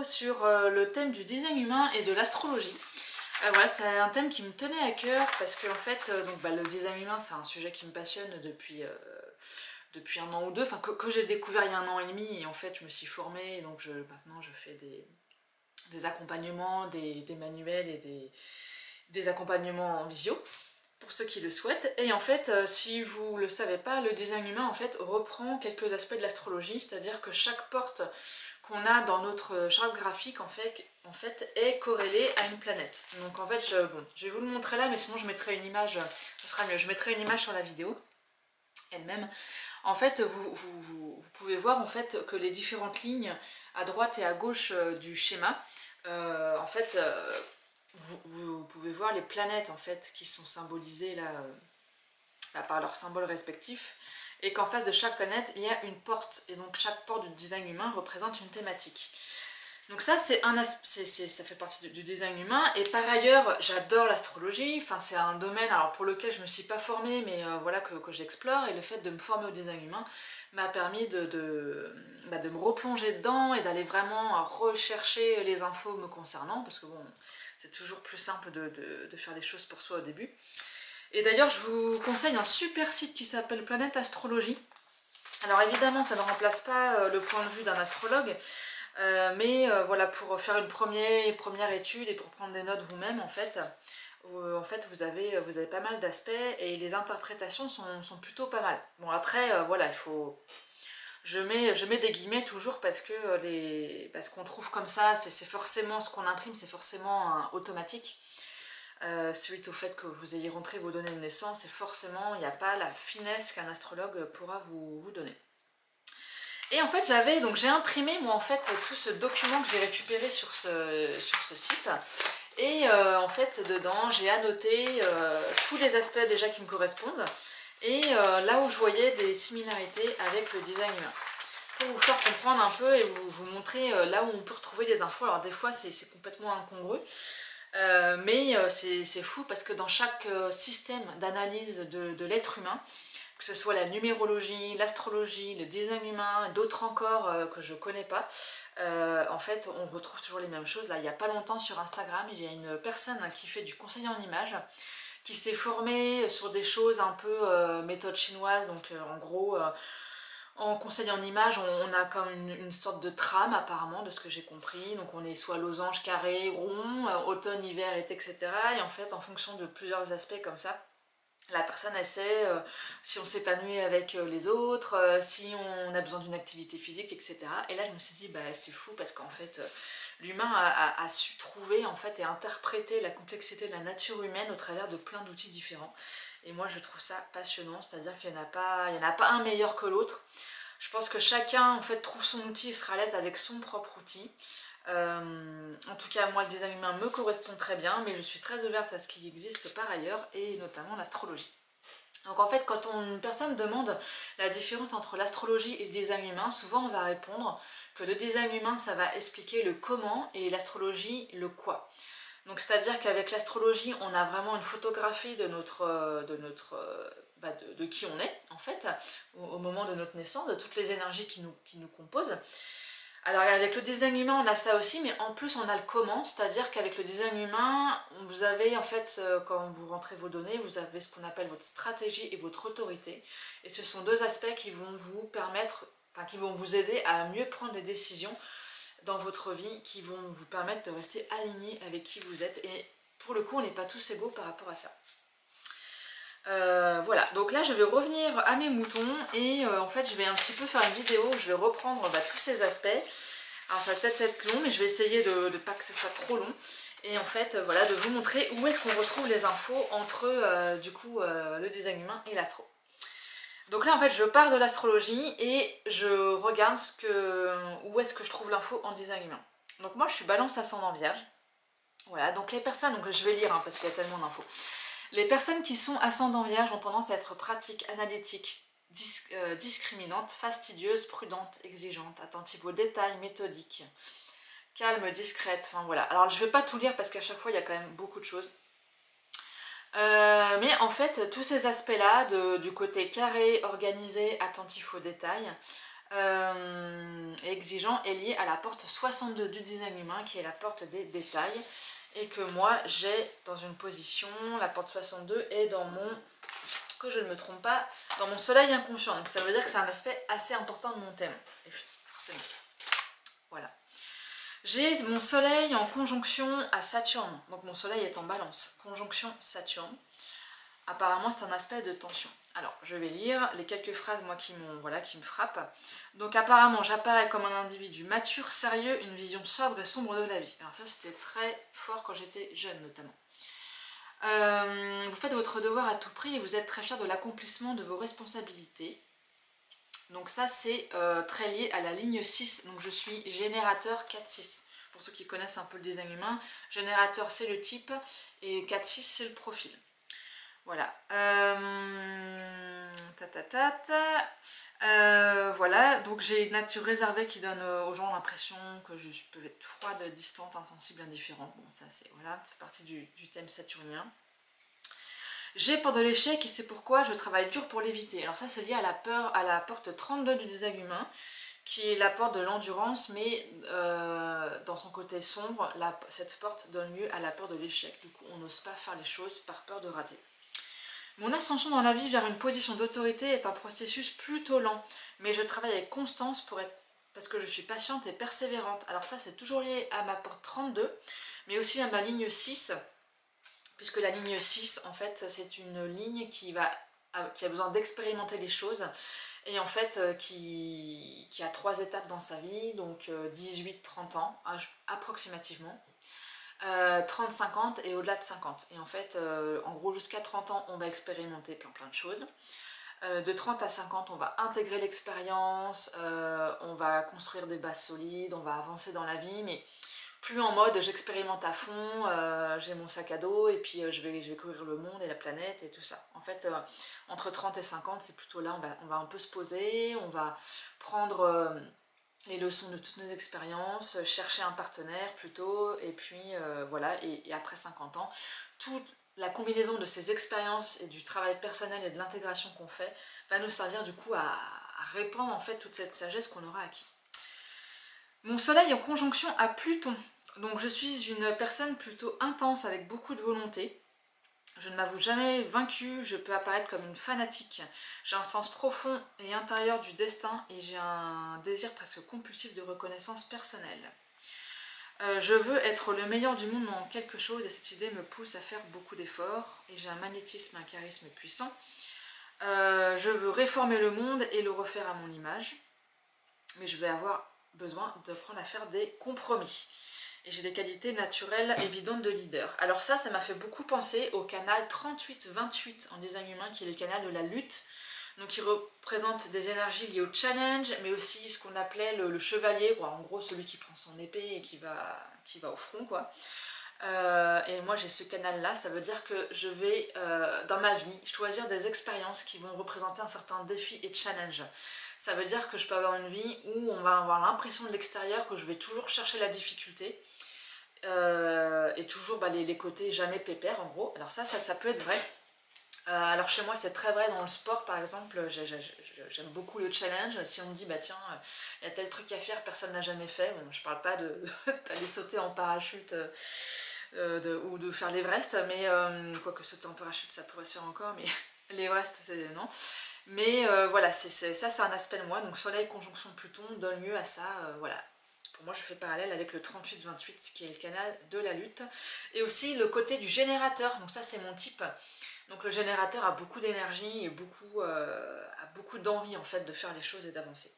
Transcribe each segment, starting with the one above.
sur le thème du design humain et de l'astrologie. Voilà, c'est un thème qui me tenait à cœur parce que en fait, le design humain c'est un sujet qui me passionne depuis un an ou deux, enfin que j'ai découvert il y a un an et demi et en fait je me suis formée et donc maintenant je fais des accompagnements, des manuels et des accompagnements en visio pour ceux qui le souhaitent. Et en fait, si vous le savez pas, le design humain en fait reprend quelques aspects de l'astrologie, c'est-à-dire que chaque porte qu'on a dans notre charte graphique en fait est corrélée à une planète. Donc en fait, je vais vous le montrer là, mais sinon je mettrai une image, ce sera mieux, je mettrai une image sur la vidéo elle-même. En fait, vous pouvez voir en fait que les différentes lignes à droite et à gauche du schéma, en fait, vous pouvez voir les planètes en fait qui sont symbolisées là, par leurs symboles respectifs, et qu'en face de chaque planète il y a une porte, et donc chaque porte du design humain représente une thématique. Donc ça c'est ça fait partie du design humain, et par ailleurs j'adore l'astrologie, enfin c'est un domaine alors pour lequel je me suis pas formée mais voilà que j'explore, et le fait de me former au design humain m'a permis de me replonger dedans et d'aller vraiment rechercher les infos me concernant, parce que bon, c'est toujours plus simple de faire les choses pour soi au début. Et d'ailleurs je vous conseille un super site qui s'appelle Planète Astrologie. Alors évidemment ça ne remplace pas le point de vue d'un astrologue, mais voilà, pour faire une première étude et pour prendre des notes vous-même en fait, vous avez pas mal d'aspects et les interprétations sont plutôt pas mal. Bon après voilà, il faut... Je mets des guillemets toujours parce que parce qu'on trouve comme ça, c'est forcément ce qu'on imprime, c'est forcément automatique. Suite au fait que vous ayez rentré vos données de naissance, et forcément il n'y a pas la finesse qu'un astrologue pourra vous donner. Et en fait j'ai imprimé moi en fait tout ce document que j'ai récupéré sur ce site, et en fait dedans j'ai annoté tous les aspects déjà qui me correspondent, et là où je voyais des similarités avec le design humain, pour vous faire comprendre un peu et vous montrer là où on peut retrouver des infos. Alors des fois c'est complètement incongru, mais c'est fou parce que dans chaque système d'analyse de l'être humain, que ce soit la numérologie, l'astrologie, le design humain, d'autres encore que je connais pas, en fait on retrouve toujours les mêmes choses. Là il n'y a pas longtemps sur Instagram, il y a une personne qui fait du conseil en images, qui s'est formée sur des choses un peu méthode chinoise, donc en gros en conseil en images on a comme une sorte de trame apparemment de ce que j'ai compris, donc on est soit losange, carré, rond, automne, hiver, été, etc. Et en fait en fonction de plusieurs aspects comme ça, la personne elle sait si on s'épanouit avec les autres, si on a besoin d'une activité physique, etc. Et là je me suis dit bah c'est fou parce qu'en fait l'humain a su trouver en fait et interpréter la complexité de la nature humaine au travers de plein d'outils différents. Et moi je trouve ça passionnant, c'est-à-dire qu'il n'y en a pas un meilleur que l'autre. Je pense que chacun en fait trouve son outil et sera à l'aise avec son propre outil. En tout cas moi le design humain me correspond très bien, mais je suis très ouverte à ce qui existe par ailleurs, et notamment l'astrologie. Donc en fait quand une personne demande la différence entre l'astrologie et le design humain, souvent on va répondre que le design humain ça va expliquer le comment et l'astrologie le quoi. Donc c'est à dire qu'avec l'astrologie on a vraiment une photographie de qui on est en fait au moment de notre naissance, de toutes les énergies qui nous composent. Alors avec le design humain on a ça aussi, mais en plus on a le comment, c'est-à-dire qu'avec le design humain vous avez en fait, quand vous rentrez vos données, vous avez ce qu'on appelle votre stratégie et votre autorité, et ce sont deux aspects qui vont vous permettre, enfin qui vont vous aider à mieux prendre des décisions dans votre vie, qui vont vous permettre de rester aligné avec qui vous êtes, et pour le coup on n'est pas tous égaux par rapport à ça. Voilà, donc là je vais revenir à mes moutons, et en fait je vais un petit peu faire une vidéo où je vais reprendre tous ces aspects. Alors ça va peut-être être long, mais je vais essayer de pas que ce soit trop long, et en fait voilà, de vous montrer où est-ce qu'on retrouve les infos entre le design humain et l'astro. Donc là en fait je pars de l'astrologie et je regarde où est-ce que je trouve l'info en design humain. Donc moi je suis balance ascendant vierge. Voilà, donc les personnes, donc je vais lire parce qu'il y a tellement d'infos. Les personnes qui sont ascendant vierge ont tendance à être pratiques, analytiques, discriminantes, fastidieuses, prudentes, exigeantes, attentives aux détails, méthodiques, calmes, discrètes, enfin voilà. Alors je vais pas tout lire parce qu'à chaque fois il y a quand même beaucoup de choses. Mais en fait tous ces aspects là du côté carré, organisé, attentif aux détails, et exigeant est lié à la porte 62 du design humain, qui est la porte des détails, et que moi j'ai dans une position, la porte 62 est dans mon, que je ne me trompe pas, dans mon soleil inconscient, donc ça veut dire que c'est un aspect assez important de mon thème, et forcément, voilà. J'ai mon soleil en conjonction à Saturne, donc mon soleil est en balance, conjonction Saturne. Apparemment c'est un aspect de tension. Alors je vais lire les quelques phrases moi qui me frappent. Donc apparemment j'apparais comme un individu mature, sérieux, une vision sobre et sombre de la vie. Alors ça c'était très fort quand j'étais jeune notamment. Vous faites votre devoir à tout prix et vous êtes très fier de l'accomplissement de vos responsabilités. Donc ça c'est très lié à la ligne 6, donc je suis générateur 4-6. Pour ceux qui connaissent un peu le design humain, générateur c'est le type et 4-6 c'est le profil. Voilà. Voilà, donc j'ai une nature réservée qui donne aux gens l'impression que je peux être froide, distante, insensible, indifférente. Bon, ça c'est voilà, c'est partie du thème saturnien. J'ai peur de l'échec et c'est pourquoi je travaille dur pour l'éviter. Alors ça c'est lié à la peur, à la porte 32 du design humain, qui est la porte de l'endurance, mais dans son côté sombre, cette porte donne lieu à la peur de l'échec. Du coup, on n'ose pas faire les choses par peur de rater. Mon ascension dans la vie vers une position d'autorité est un processus plutôt lent, mais je travaille avec constance parce que je suis patiente et persévérante. Alors ça c'est toujours lié à ma porte 32, mais aussi à ma ligne 6, puisque la ligne 6 en fait c'est une ligne qui a besoin d'expérimenter les choses, et en fait qui a 3 étapes dans sa vie, donc 18-30 ans approximativement. 30-50 et au-delà de 50. Et en fait, en gros, jusqu'à 30 ans, on va expérimenter plein de choses. De 30 à 50, on va intégrer l'expérience, on va construire des bases solides, on va avancer dans la vie, mais plus en mode j'expérimente à fond, j'ai mon sac à dos et puis je vais courir le monde et la planète et tout ça. En fait, entre 30 et 50, c'est plutôt là, on va un peu se poser, on va prendre les leçons de toutes nos expériences, chercher un partenaire plutôt, et puis voilà, et après 50 ans, toute la combinaison de ces expériences et du travail personnel et de l'intégration qu'on fait va nous servir du coup à répandre en fait toute cette sagesse qu'on aura acquis. Mon soleil en conjonction à Pluton, donc je suis une personne plutôt intense avec beaucoup de volonté. Je ne m'avoue jamais vaincue, je peux apparaître comme une fanatique. J'ai un sens profond et intérieur du destin et j'ai un désir presque compulsif de reconnaissance personnelle. Je veux être le meilleur du monde en quelque chose et cette idée me pousse à faire beaucoup d'efforts et j'ai un magnétisme, un charisme puissant. Je veux réformer le monde et le refaire à mon image, mais je vais avoir besoin d'apprendre à faire des compromis. Et j'ai des qualités naturelles évidentes de leader. Alors ça m'a fait beaucoup penser au canal 38-28 en design humain, qui est le canal de la lutte. Donc il représente des énergies liées au challenge, mais aussi ce qu'on appelait le chevalier, quoi. En gros celui qui prend son épée et qui va au front, quoi. Et moi j'ai ce canal là, ça veut dire que je vais dans ma vie choisir des expériences qui vont représenter un certain défi et challenge. Ça veut dire que je peux avoir une vie où on va avoir l'impression de l'extérieur que je vais toujours chercher la difficulté et toujours les côtés jamais pépères en gros. Alors ça peut être vrai. Alors chez moi c'est très vrai dans le sport par exemple, j'aime beaucoup le challenge. Si on me dit bah tiens il y a tel truc à faire, personne n'a jamais fait, bon je parle pas d'aller sauter en parachute ou de faire l'Everest, mais quoique sauter en parachute ça pourrait se faire encore, mais l'Everest c'est non. Mais voilà, ça c'est un aspect de moi, donc Soleil conjonction Pluton donne lieu à ça, voilà. Pour moi je fais parallèle avec le 38-28 qui est le canal de la lutte. Et aussi le côté du générateur, donc ça c'est mon type. Donc le générateur a beaucoup d'énergie et a beaucoup d'envie en fait de faire les choses et d'avancer.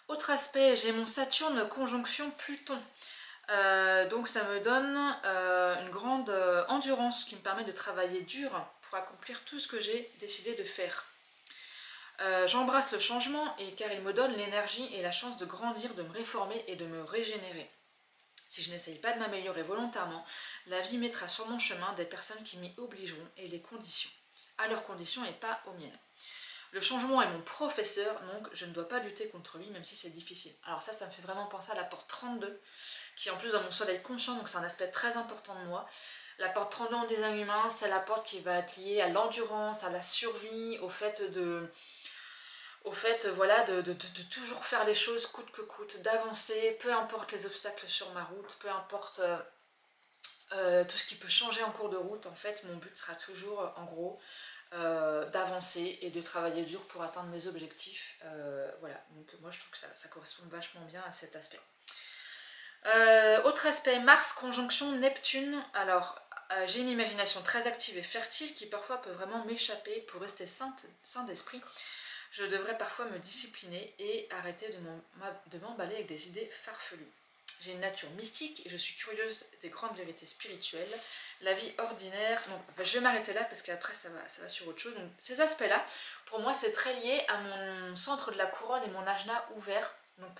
Autre aspect, j'ai mon Saturne conjonction Pluton. Donc ça me donne une grande endurance qui me permet de travailler dur pour accomplir tout ce que j'ai décidé de faire. J'embrasse le changement car il me donne l'énergie et la chance de grandir, de me réformer et de me régénérer. Si je n'essaye pas de m'améliorer volontairement, la vie mettra sur mon chemin des personnes qui m'y obligeront et les conditions, à leurs conditions et pas aux miennes. Le changement est mon professeur, donc je ne dois pas lutter contre lui même si c'est difficile. Alors ça me fait vraiment penser à la porte 32, qui est en plus dans mon soleil conscient, donc c'est un aspect très important de moi. La porte 32 en design humain, c'est la porte qui va être liée à l'endurance, à la survie, au fait fait, voilà, de toujours faire les choses coûte que coûte, d'avancer, peu importe les obstacles sur ma route, peu importe tout ce qui peut changer en cours de route, en fait, mon but sera toujours, en gros, d'avancer et de travailler dur pour atteindre mes objectifs. Voilà, donc moi je trouve que ça correspond vachement bien à cet aspect. Autre aspect, Mars conjonction Neptune. Alors, j'ai une imagination très active et fertile qui parfois peut vraiment m'échapper. Pour rester sain d'esprit, je devrais parfois me discipliner et arrêter de m'emballer avec des idées farfelues. J'ai une nature mystique et je suis curieuse des grandes vérités spirituelles. La vie ordinaire... Donc, enfin, je vais m'arrêter là parce qu'après ça va sur autre chose. Donc, ces aspects-là, pour moi, c'est très lié à mon centre de la couronne et mon ajna ouvert. Donc,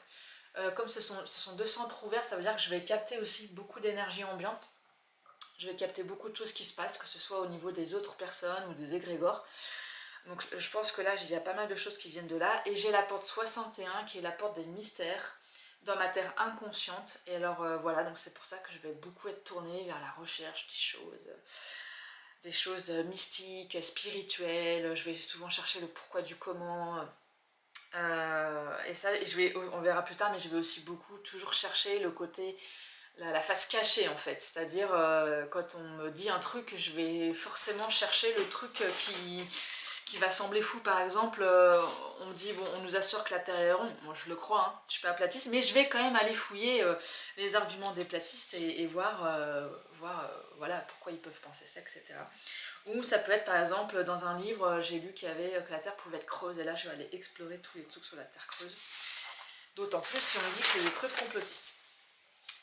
comme ce sont deux centres ouverts, ça veut dire que je vais capter aussi beaucoup d'énergie ambiante. Je vais capter beaucoup de choses qui se passent, que ce soit au niveau des autres personnes ou des égrégores. Donc je pense que là, il y a pas mal de choses qui viennent de là. Et j'ai la porte 61 qui est la porte des mystères dans ma terre inconsciente. Et alors voilà, donc c'est pour ça que je vais beaucoup être tournée vers la recherche des choses mystiques, spirituelles. Je vais souvent chercher le pourquoi du comment. Et ça, on verra plus tard, mais je vais aussi beaucoup toujours chercher le côté, la face cachée en fait. C'est-à-dire, quand on me dit un truc, je vais forcément chercher le truc qui va sembler fou. Par exemple, on me dit, bon, on nous assure que la Terre est ronde. Moi, je le crois, hein, je suis pas platiste, mais je vais quand même aller fouiller les arguments des platistes et voir, voilà, pourquoi ils peuvent penser ça, etc. Ou ça peut être par exemple dans un livre, j'ai lu qu'il y avait que la Terre pouvait être creuse, et là je vais aller explorer tous les trucs sur la Terre creuse. D'autant plus si on dit que c'est des trucs complotistes.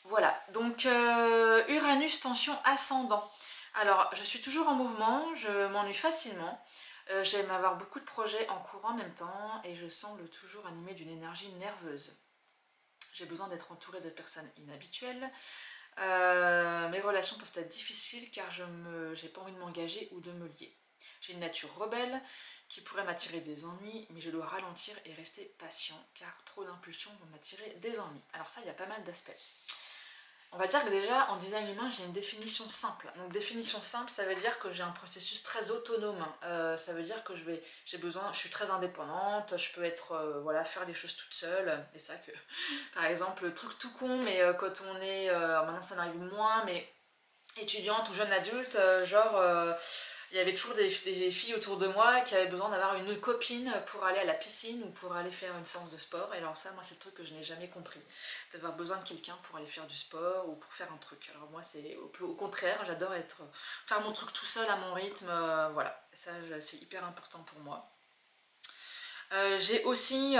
Voilà, donc Uranus, tension ascendant. Alors je suis toujours en mouvement, je m'ennuie facilement, j'aime avoir beaucoup de projets en cours en même temps et je semble toujours animée d'une énergie nerveuse. J'ai besoin d'être entourée de personnes inhabituelles. Mes relations peuvent être difficiles car j'ai pas envie de m'engager ou de me lier. J'ai une nature rebelle qui pourrait m'attirer des ennuis, mais je dois ralentir et rester patient car trop d'impulsions vont m'attirer des ennuis. Alors ça, il y a pas mal d'aspects. On va dire que déjà, en design humain, j'ai une définition simple. Donc définition simple, ça veut dire que j'ai un processus très autonome. Ça veut dire que je suis très indépendante, je peux être, voilà, faire les choses toute seule. Et ça que, par exemple, truc tout con, mais quand on est, maintenant ça m'arrive moins, mais étudiante ou jeune adulte, il y avait toujours des filles autour de moi qui avaient besoin d'avoir une copine pour aller à la piscine ou pour aller faire une séance de sport. Et alors ça, moi, c'est le truc que je n'ai jamais compris. D'avoir besoin de quelqu'un pour aller faire du sport ou pour faire un truc. Alors moi, c'est au contraire, j'adore faire mon truc tout seul à mon rythme. Voilà, ça, c'est hyper important pour moi. J'ai aussi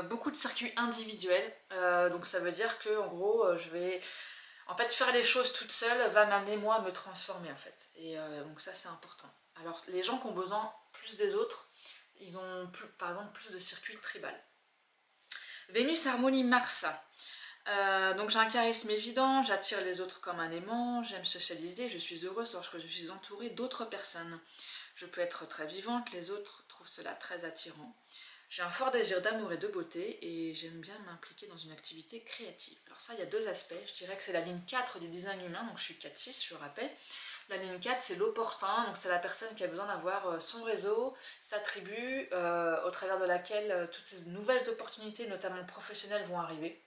beaucoup de circuits individuels. Donc ça veut dire que, en gros, en fait, faire les choses toute seule va m'amener moi à me transformer en fait. Et donc ça c'est important. Alors les gens qui ont besoin plus des autres, ils ont par exemple plus de circuits tribal. Vénus harmonie Mars. Donc j'ai un charisme évident, j'attire les autres comme un aimant, j'aime socialiser, je suis heureuse lorsque je suis entourée d'autres personnes. Je peux être très vivante, les autres trouvent cela très attirant. J'ai un fort désir d'amour et de beauté et j'aime bien m'impliquer dans une activité créative. Alors ça, il y a deux aspects. Je dirais que c'est la ligne 4 du design humain, donc je suis 4-6, je rappelle. La ligne 4, c'est l'opportun, donc c'est la personne qui a besoin d'avoir son réseau, sa tribu, au travers de laquelle toutes ces nouvelles opportunités, notamment professionnelles, vont arriver.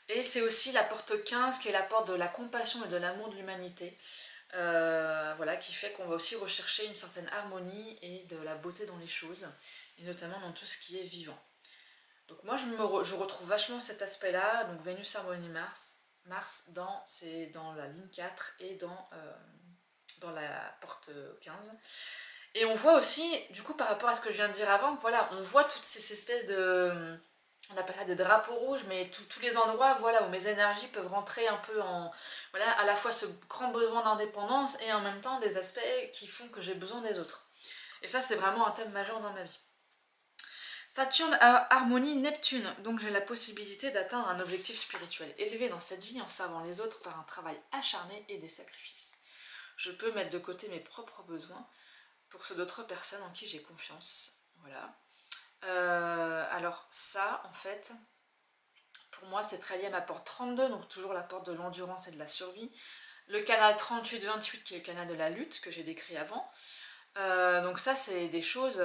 Et c'est aussi la porte 15, qui est la porte de la compassion et de l'amour de l'humanité. Voilà, qui fait qu'on va aussi rechercher une certaine harmonie et de la beauté dans les choses, et notamment dans tout ce qui est vivant. Donc moi je retrouve vachement cet aspect-là, donc Vénus harmonie Mars c'est dans la ligne 4 et dans la porte 15. Et on voit aussi, du coup par rapport à ce que je viens de dire avant, voilà, on voit toutes ces espèces de... On appelle ça des drapeaux rouges, mais tous les endroits, voilà, où mes énergies peuvent rentrer un peu en... Voilà, à la fois ce grand besoin d'indépendance et en même temps des aspects qui font que j'ai besoin des autres. Et ça, c'est vraiment un thème majeur dans ma vie. Saturne harmonie Neptune, donc j'ai la possibilité d'atteindre un objectif spirituel élevé dans cette vie en servant les autres par un travail acharné et des sacrifices. Je peux mettre de côté mes propres besoins pour ceux d'autres personnes en qui j'ai confiance. Voilà. Alors ça, en fait, pour moi, c'est très lié à ma porte 32, donc toujours la porte de l'endurance et de la survie. Le canal 38-28, qui est le canal de la lutte, que j'ai décrit avant. Donc ça, c'est des choses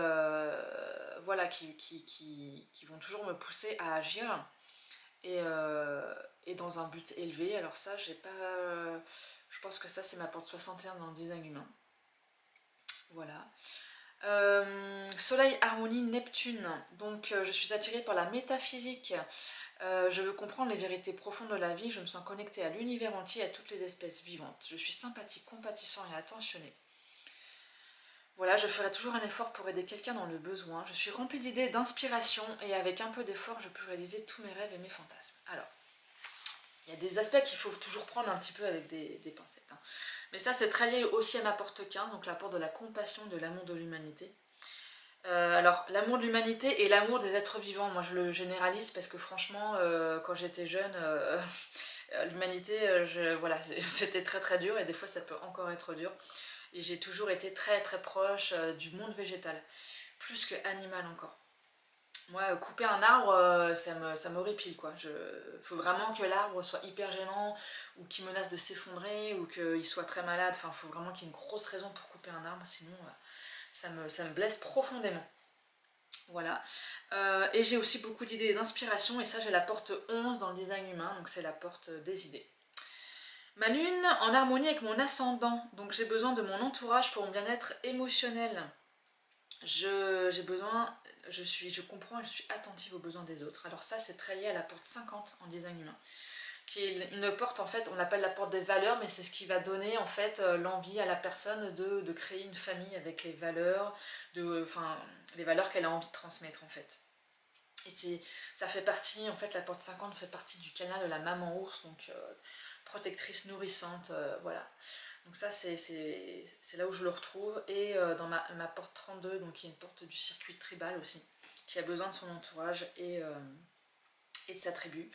voilà, qui vont toujours me pousser à agir et dans un but élevé. Alors ça, j'ai pas... je pense que ça, c'est ma porte 61 dans le design humain. Voilà. Soleil, harmonie, Neptune. Donc je suis attirée par la métaphysique. Je veux comprendre les vérités profondes de la vie. Je me sens connectée à l'univers entier et à toutes les espèces vivantes. Je suis sympathique, compatissant et attentionné. Voilà, je ferai toujours un effort pour aider quelqu'un dans le besoin. Je suis remplie d'idées, d'inspiration et avec un peu d'effort, je peux réaliser tous mes rêves et mes fantasmes. Alors, il y a des aspects qu'il faut toujours prendre un petit peu avec des pincettes. Hein. Mais ça, c'est très lié aussi à ma porte 15, donc la porte de la compassion, de l'amour de l'humanité. Alors, l'amour de l'humanité et l'amour des êtres vivants, moi je le généralise parce que franchement, quand j'étais jeune, l'humanité, voilà, c'était très très dur et des fois ça peut encore être dur. Et j'ai toujours été très très proche du monde végétal, plus que animal encore. Moi, couper un arbre, ça m'horripile quoi. Faut vraiment que l'arbre soit hyper gênant, ou qu'il menace de s'effondrer, ou qu'il soit très malade. Enfin, faut vraiment qu'il y ait une grosse raison pour couper un arbre, sinon ça me blesse profondément. Voilà. Et j'ai aussi beaucoup d'idées et d'inspiration, et ça j'ai la porte 11 dans le design humain, donc c'est la porte des idées. Ma lune en harmonie avec mon ascendant, donc j'ai besoin de mon entourage pour mon bien-être émotionnel. J'ai besoin, je comprends et je suis attentive aux besoins des autres. Alors ça c'est très lié à la porte 50 en design humain, qui est une porte en fait, on l'appelle la porte des valeurs, mais c'est ce qui va donner en fait l'envie à la personne de créer une famille avec les valeurs, les valeurs qu'elle a envie de transmettre en fait. Et ça fait partie, en fait la porte 50 fait partie du canal de la maman ours, donc protectrice, nourrissante, voilà. Donc ça c'est là où je le retrouve. Et dans ma porte 32, donc il y a une porte du circuit tribal aussi, qui a besoin de son entourage et de sa tribu.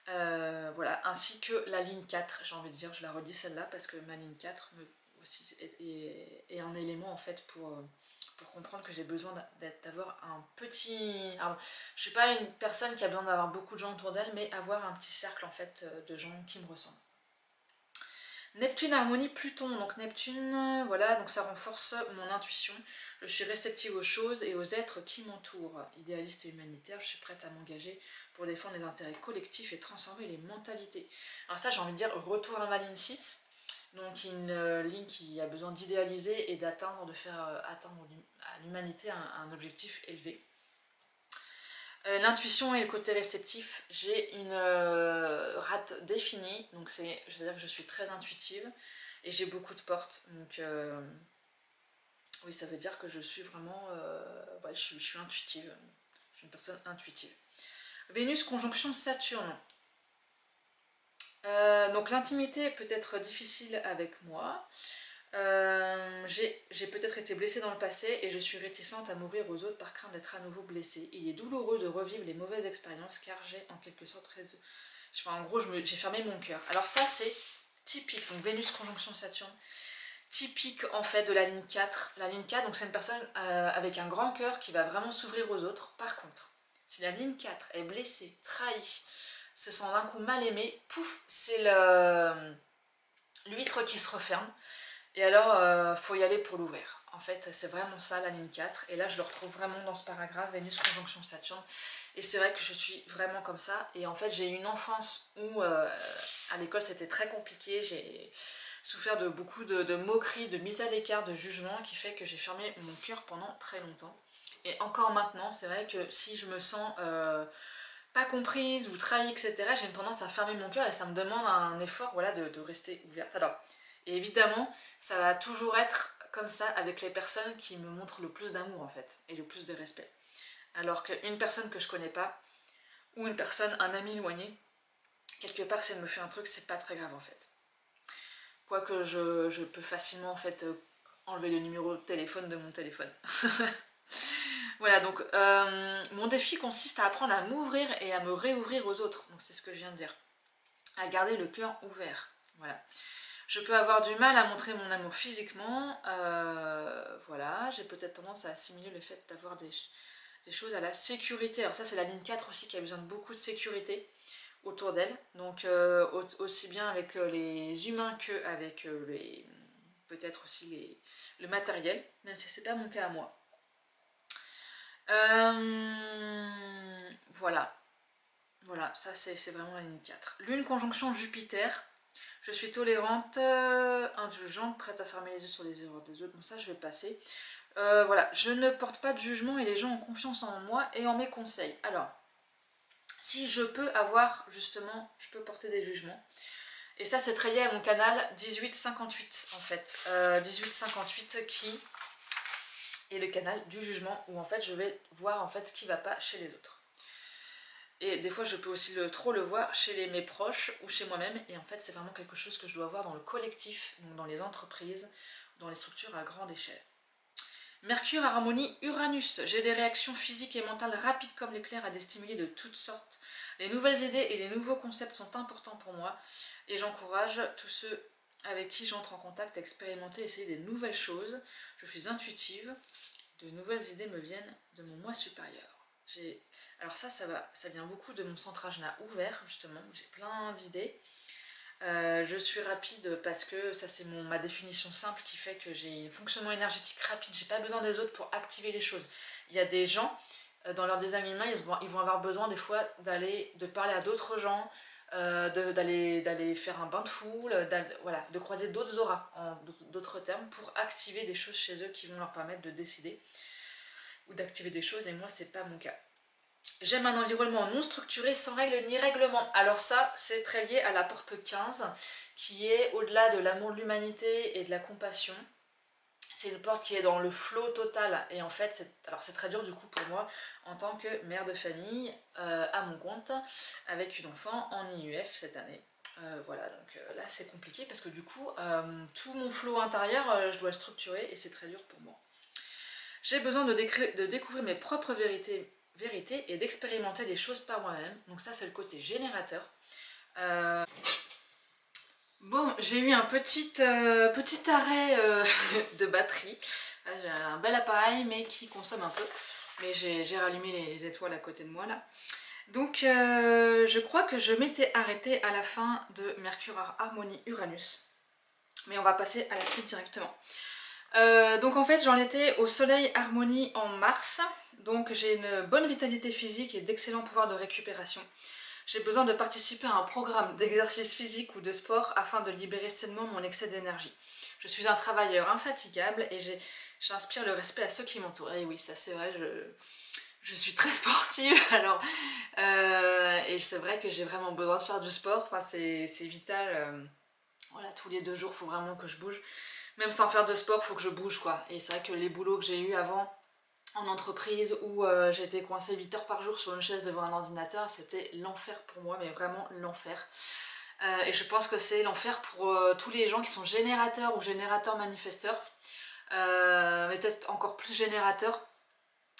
Voilà, ainsi que la ligne 4, j'ai envie de dire, je la redis celle-là parce que ma ligne 4 aussi est un élément en fait pour comprendre que j'ai besoin d'avoir un petit... Alors, je suis pas une personne qui a besoin d'avoir beaucoup de gens autour d'elle, mais avoir un petit cercle en fait de gens qui me ressemblent. Neptune, harmonie, Pluton. Donc Neptune, voilà, donc ça renforce mon intuition. Je suis réceptive aux choses et aux êtres qui m'entourent. Idéaliste et humanitaire, je suis prête à m'engager pour défendre les intérêts collectifs et transformer les mentalités. Alors ça, j'ai envie de dire, retour à ma ligne 6. Donc une ligne qui a besoin d'idéaliser et d'atteindre, de faire atteindre à l'humanité un objectif élevé. L'intuition et le côté réceptif, j'ai une rate définie, donc je veux dire que je suis très intuitive et j'ai beaucoup de portes, donc oui, ça veut dire que je suis vraiment, ouais, je suis intuitive, je suis une personne intuitive. Vénus conjonction Saturne. Donc l'intimité peut être difficile avec moi. J'ai peut-être été blessée dans le passé et je suis réticente à m'ouvrir aux autres par crainte d'être à nouveau blessée. Il est douloureux de revivre les mauvaises expériences car j'ai en quelque sorte en gros j'ai fermé mon cœur. Alors ça c'est typique, donc Vénus conjonction Saturne, typique en fait de la ligne 4. La ligne 4, donc c'est une personne avec un grand cœur qui va vraiment s'ouvrir aux autres. Par contre, si la ligne 4 est blessée, trahie, se sent d'un coup mal aimée, pouf, c'est l'huître qui se referme. Et alors, faut y aller pour l'ouvrir. En fait, c'est vraiment ça la ligne 4. Et là, je le retrouve vraiment dans ce paragraphe, Vénus conjonction Saturne. Et c'est vrai que je suis vraiment comme ça. Et en fait, j'ai eu une enfance où, à l'école, c'était très compliqué. J'ai souffert de beaucoup de moqueries, de mise à l'écart, de jugements, qui fait que j'ai fermé mon cœur pendant très longtemps. Et encore maintenant, c'est vrai que si je me sens pas comprise ou trahie, etc., j'ai une tendance à fermer mon cœur et ça me demande un effort, voilà, de rester ouverte. Alors, et évidemment, ça va toujours être comme ça avec les personnes qui me montrent le plus d'amour en fait, et le plus de respect. Alors qu'une personne que je connais pas, ou une personne, un ami éloigné, quelque part si elle me fait un truc, c'est pas très grave en fait. Quoique je peux facilement en fait enlever le numéro de téléphone de mon téléphone. Voilà, donc mon défi consiste à apprendre à m'ouvrir et à me réouvrir aux autres. Donc c'est ce que je viens de dire. À garder le cœur ouvert. Voilà. Je peux avoir du mal à montrer mon amour physiquement, voilà, j'ai peut-être tendance à assimiler le fait d'avoir des choses à la sécurité. Alors ça c'est la ligne 4 aussi qui a besoin de beaucoup de sécurité autour d'elle, donc aussi bien avec les humains qu'avec peut-être aussi le matériel, même si c'est pas mon cas à moi. Voilà. Voilà, ça c'est vraiment la ligne 4. Lune conjonction Jupiter. Je suis tolérante, indulgente, prête à fermer les yeux sur les erreurs des autres. Bon, ça je vais passer. Voilà, je ne porte pas de jugement et les gens ont confiance en moi et en mes conseils. Alors, si je peux avoir, justement, je peux porter des jugements. Et ça c'est très lié à mon canal 1858 en fait. 1858 qui est le canal du jugement où en fait je vais voir en fait ce qui ne va pas chez les autres. Et des fois je peux aussi trop le voir chez mes proches ou chez moi-même. Et en fait c'est vraiment quelque chose que je dois voir dans le collectif, donc dans les entreprises, dans les structures à grande échelle. Mercure, harmonie, Uranus. J'ai des réactions physiques et mentales rapides comme l'éclair à des stimuli de toutes sortes. Les nouvelles idées et les nouveaux concepts sont importants pour moi et j'encourage tous ceux avec qui j'entre en contact à expérimenter et essayer des nouvelles choses. Je suis intuitive, de nouvelles idées me viennent de mon moi supérieur. Alors ça vient beaucoup de mon centre ajna ouvert justement, j'ai plein d'idées. Je suis rapide parce que ça c'est ma définition simple qui fait que j'ai un fonctionnement énergétique rapide, j'ai pas besoin des autres pour activer les choses. Il y a des gens, dans leur design humain, ils vont avoir besoin des fois de parler à d'autres gens, d'aller faire un bain de foule, voilà, de croiser d'autres auras, en d'autres termes, pour activer des choses chez eux qui vont leur permettre de décider ou d'activer des choses, et moi c'est pas mon cas. J'aime un environnement non structuré, sans règles ni règlements. Alors ça, c'est très lié à la porte 15, qui est au-delà de l'amour de l'humanité et de la compassion. C'est une porte qui est dans le flow total. Et en fait, c'est très dur du coup pour moi, en tant que mère de famille, à mon compte, avec une enfant en IUF cette année. Voilà, donc là c'est compliqué parce que du coup, tout mon flow intérieur, je dois le structurer et c'est très dur pour moi. J'ai besoin de découvrir mes propres vérités et d'expérimenter des choses par moi-même. Donc ça c'est le côté générateur. Bon, j'ai eu un petit arrêt de batterie. J'ai un bel appareil mais qui consomme un peu. Mais j'ai rallumé les étoiles à côté de moi là. Donc je crois que je m'étais arrêtée à la fin de Mercure Harmonie Uranus. Mais on va passer à la suite directement. Donc en fait j'en étais au soleil harmonie en mars, donc j'ai une bonne vitalité physique et d'excellents pouvoirs de récupération. J'ai besoin de participer à un programme d'exercice physique ou de sport afin de libérer sainement mon excès d'énergie. Je suis un travailleur infatigable et j'inspire le respect à ceux qui m'entourent. Et oui, ça c'est vrai, je suis très sportive, alors, et c'est vrai que j'ai vraiment besoin de faire du sport, enfin, c'est vital, voilà, tous les 2 jours il faut vraiment que je bouge. Même sans faire de sport, faut que je bouge quoi. Et c'est vrai que les boulots que j'ai eu avant en entreprise où j'étais coincée 8 heures par jour sur une chaise devant un ordinateur, c'était l'enfer pour moi, mais vraiment l'enfer. Et je pense que c'est l'enfer pour tous les gens qui sont générateurs ou générateurs manifesteurs, mais peut-être encore plus générateurs.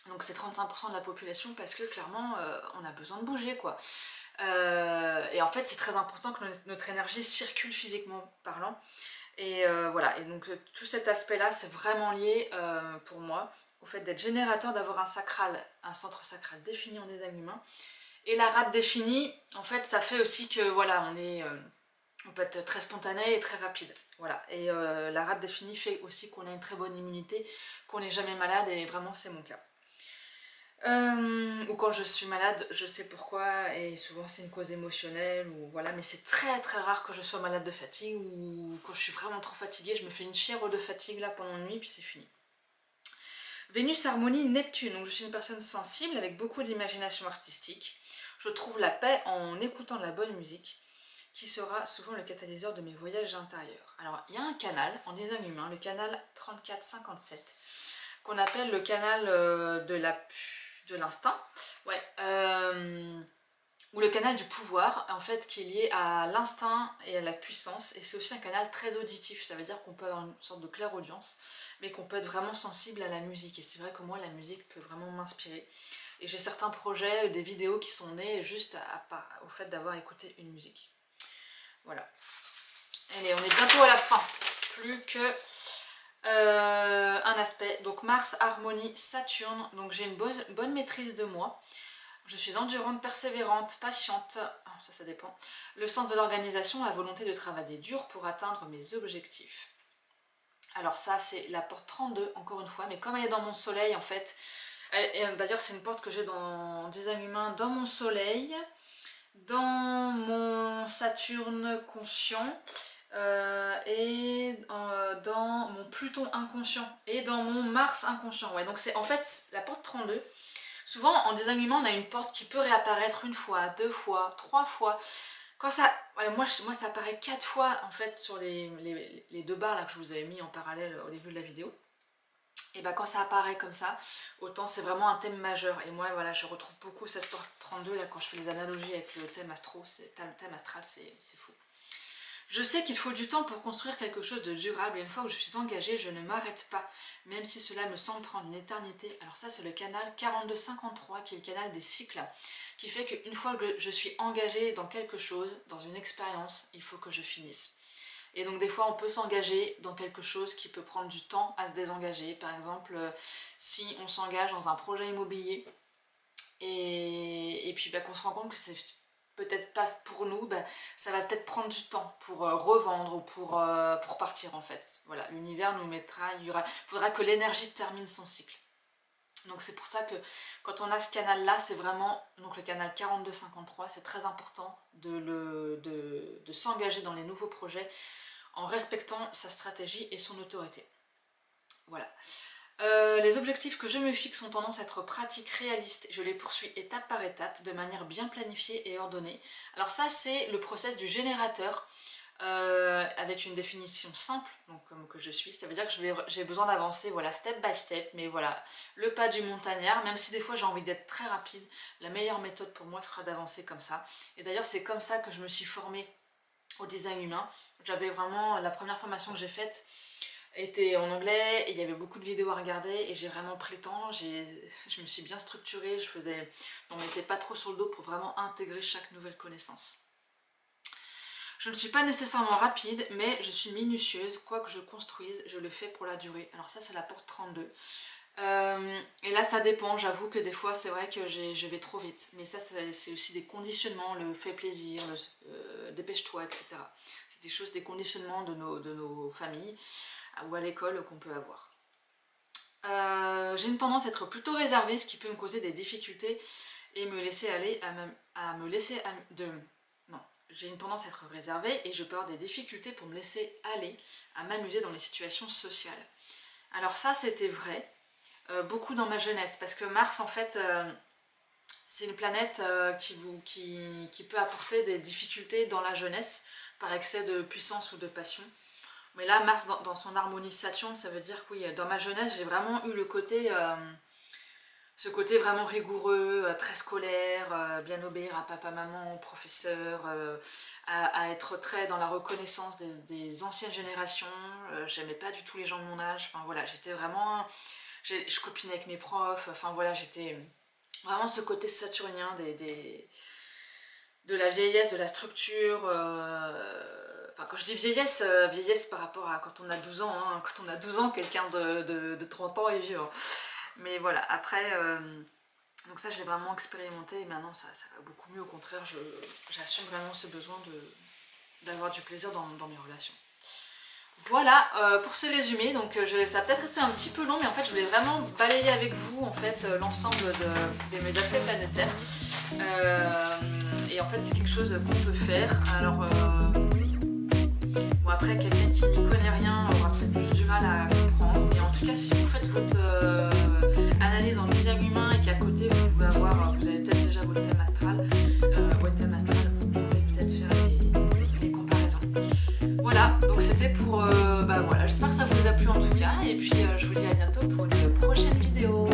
Donc c'est 35% de la population parce que clairement on a besoin de bouger quoi. Et en fait c'est très important que notre énergie circule physiquement parlant. Et voilà, et donc tout cet aspect-là, c'est vraiment lié pour moi au fait d'être générateur, d'avoir un centre sacral défini en design humain. Et la rate définie, en fait, ça fait aussi que voilà, on peut être très spontané et très rapide. Voilà, et la rate définie fait aussi qu'on a une très bonne immunité, qu'on n'est jamais malade, et vraiment c'est mon cas. Ou quand je suis malade, je sais pourquoi, et souvent c'est une cause émotionnelle, ou voilà, mais c'est très très rare que je sois malade de fatigue, ou quand je suis vraiment trop fatiguée, je me fais une fièvre de fatigue là pendant une nuit, puis c'est fini. Vénus harmonie Neptune, donc je suis une personne sensible avec beaucoup d'imagination artistique. Je trouve la paix en écoutant de la bonne musique, qui sera souvent le catalyseur de mes voyages intérieurs. Alors il y a un canal en design humain, le canal 3457, qu'on appelle le canal de l'instinct, ouais, ou le canal du pouvoir, en fait, qui est lié à l'instinct et à la puissance, et c'est aussi un canal très auditif, ça veut dire qu'on peut avoir une sorte de clairaudience, mais qu'on peut être vraiment sensible à la musique, et c'est vrai que moi, la musique peut vraiment m'inspirer, et j'ai certains projets, des vidéos qui sont nées juste au fait d'avoir écouté une musique. Voilà. Allez, on est bientôt à la fin, plus que un aspect, donc Mars, Harmonie, Saturne, donc j'ai une bonne maîtrise de moi, je suis endurante, persévérante, patiente, ça dépend, le sens de l'organisation, la volonté de travailler dur pour atteindre mes objectifs. Alors ça c'est la porte 32 encore une fois, mais comme elle est dans mon soleil en fait, Et d'ailleurs c'est une porte que j'ai dans Design Humain, dans mon soleil, dans mon Saturne conscient, et dans mon Pluton inconscient et dans mon Mars inconscient. Ouais, donc c'est en fait la porte 32. Souvent en Design Humain on a une porte qui peut réapparaître une fois, 2 fois, 3 fois. Quand ça, ouais, moi ça apparaît 4 fois en fait sur les 2 barres là que je vous avais mis en parallèle au début de la vidéo. Et bah quand ça apparaît comme ça, autant c'est vraiment un thème majeur. Et moi voilà, je retrouve beaucoup cette porte 32 là quand je fais les analogies avec le thème astral, c'est fou. Je sais qu'il faut du temps pour construire quelque chose de durable et une fois que je suis engagée, je ne m'arrête pas, même si cela me semble prendre une éternité. Alors ça c'est le canal 4253 qui est le canal des cycles, qui fait qu'une fois que je suis engagée dans quelque chose, dans une expérience, il faut que je finisse. Et donc des fois on peut s'engager dans quelque chose qui peut prendre du temps à se désengager. Par exemple, si on s'engage dans un projet immobilier et puis qu'on se rend compte que c'est peut-être pas pour nous, ça va peut-être prendre du temps pour revendre ou pour partir en fait. Voilà, l'univers nous mettra, il faudra que l'énergie termine son cycle. Donc c'est pour ça que quand on a ce canal là, c'est vraiment, donc le canal 4253, c'est très important de s'engager dans les nouveaux projets en respectant sa stratégie et son autorité. Voilà. Les objectifs que je me fixe ont tendance à être pratiques, réalistes, je les poursuis étape par étape, de manière bien planifiée et ordonnée. Alors ça c'est le process du générateur, avec une définition simple, donc comme que je suis, ça veut dire que j'ai besoin d'avancer, voilà, step by step, mais voilà, le pas du montagnard, même si des fois j'ai envie d'être très rapide, la meilleure méthode pour moi sera d'avancer comme ça. Et d'ailleurs c'est comme ça que je me suis formée au design humain. J'avais vraiment, la première formation que j'ai faite était en anglais et il y avait beaucoup de vidéos à regarder et j'ai vraiment pris le temps, je me suis bien structurée, je ne mettais pas trop sur le dos pour vraiment intégrer chaque nouvelle connaissance. Je ne suis pas nécessairement rapide, mais je suis minutieuse, quoi que je construise, je le fais pour la durée. Alors ça c'est la porte 32. Et là ça dépend, j'avoue que des fois c'est vrai que je vais trop vite, mais ça c'est aussi des conditionnements, le fait plaisir, dépêche-toi, etc. C'est des choses, des conditionnements de nos familles ou à l'école qu'on peut avoir. J'ai une tendance à être plutôt réservée, ce qui peut me causer des difficultés et me laisser aller j'ai une tendance à être réservée et je peux avoir des difficultés pour me laisser aller, à m'amuser dans les situations sociales. Alors ça c'était vrai, beaucoup dans ma jeunesse, parce que Mars en fait c'est une planète qui peut apporter des difficultés dans la jeunesse par excès de puissance ou de passion. Mais là Mars dans son harmonie Saturne, ça veut dire que oui, dans ma jeunesse j'ai vraiment eu le côté ce côté vraiment rigoureux, très scolaire, bien obéir à papa, maman, professeur, à être très dans la reconnaissance des anciennes générations. J'aimais pas du tout les gens de mon âge, enfin voilà, j'étais vraiment, je copinais avec mes profs, enfin voilà, j'étais vraiment ce côté saturnien de la vieillesse, de la structure. Enfin, quand je dis vieillesse, vieillesse par rapport à quand on a 12 ans, hein. Quand on a 12 ans, quelqu'un de 30 ans est vieux. Hein. Mais voilà, après, donc ça je l'ai vraiment expérimenté et maintenant ça va beaucoup mieux, au contraire, j'assume vraiment ce besoin d'avoir du plaisir dans mes relations. Voilà pour ce résumé, donc ça a peut-être été un petit peu long, mais en fait je voulais vraiment balayer avec vous en fait l'ensemble de mes aspects planétaires. Et en fait c'est quelque chose qu'on peut faire. Alors bon, après quelqu'un qui n'y connaît rien aura peut-être plus du mal à comprendre, mais en tout cas si vous faites votre analyse en design humain et qu'à côté vous avez peut-être déjà votre thème astral, vous pourrez peut-être faire les comparaisons. Voilà, donc c'était pour... voilà, j'espère que ça vous a plu en tout cas, et puis je vous dis à bientôt pour une prochaine vidéo.